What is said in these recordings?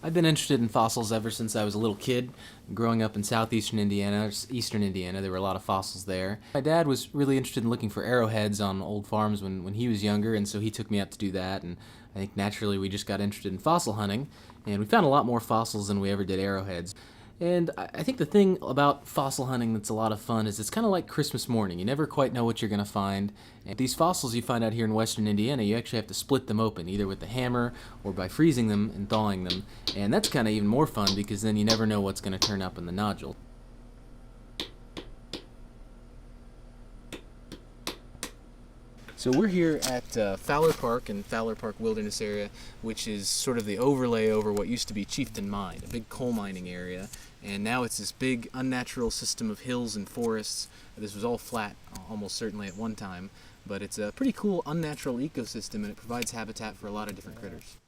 I've been interested in fossils ever since I was a little kid. Growing up in southeastern Indiana, or eastern Indiana, there were a lot of fossils there. My dad was really interested in looking for arrowheads on old farms when he was younger, and so he took me out to do that. And I think naturally we just got interested in fossil hunting, and we found a lot more fossils than we ever did arrowheads. And I think the thing about fossil hunting that's a lot of fun is it's kind of like Christmas morning. You never quite know what you're going to find. And these fossils you find out here in western Indiana, you actually have to split them open, either with a hammer or by freezing them and thawing them. And that's kind of even more fun because then you never know what's going to turn up in the nodule. So we're here at Fowler Park in Fowler Park Wilderness Area, which is sort of the overlay over what used to be Chieftain Mine, a big coal mining area. And now it's this big unnatural system of hills and forests. This was all flat, almost certainly at one time, but it's a pretty cool unnatural ecosystem, and it provides habitat for a lot of different critters.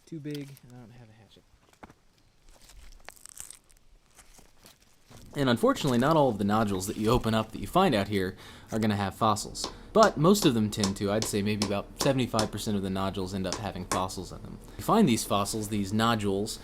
Too big, and I don't have a hatchet. And unfortunately, not all of the nodules that you open up that you find out here are going to have fossils. But most of them tend to. I'd say maybe about 75% of the nodules end up having fossils in them. You find these fossils, these nodules,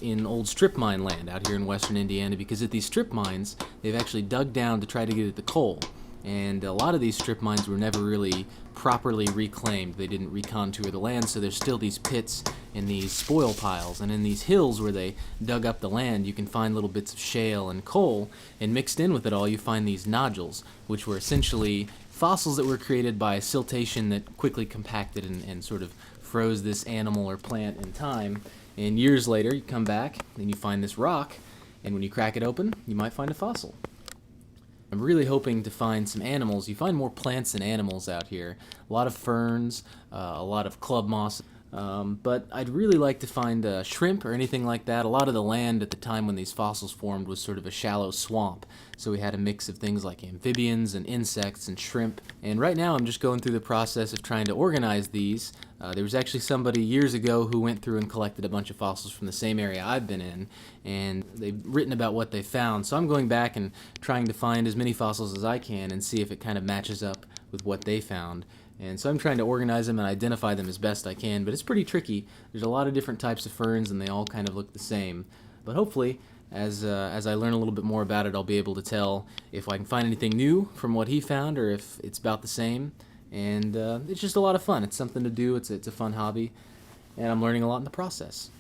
in old strip mine land out here in western Indiana, because at these strip mines, they've actually dug down to try to get at the coal. And a lot of these strip mines were never really properly reclaimed. They didn't recontour the land, so there's still these pits and these spoil piles. And in these hills where they dug up the land, you can find little bits of shale and coal, and mixed in with it all, you find these nodules, which were essentially fossils that were created by siltation that quickly compacted and sort of froze this animal or plant in time. And years later, you come back and you find this rock, and when you crack it open, you might find a fossil. I'm really hoping to find some animals. You find more plants than animals out here. A lot of ferns, a lot of club moss. But I'd really like to find shrimp or anything like that. A lot of the land at the time when these fossils formed was sort of a shallow swamp. So we had a mix of things like amphibians and insects and shrimp. And right now I'm just going through the process of trying to organize these. There was actually somebody years ago who went through and collected a bunch of fossils from the same area I've been in, and they've written about what they found. So I'm going back and trying to find as many fossils as I can and see if it kind of matches up with what they found. And so I'm trying to organize them and identify them as best I can, but it's pretty tricky. There's a lot of different types of ferns and they all kind of look the same. But hopefully, as I learn a little bit more about it, I'll be able to tell if I can find anything new from what he found or if it's about the same. And it's just a lot of fun. It's something to do. It's a fun hobby, and I'm learning a lot in the process.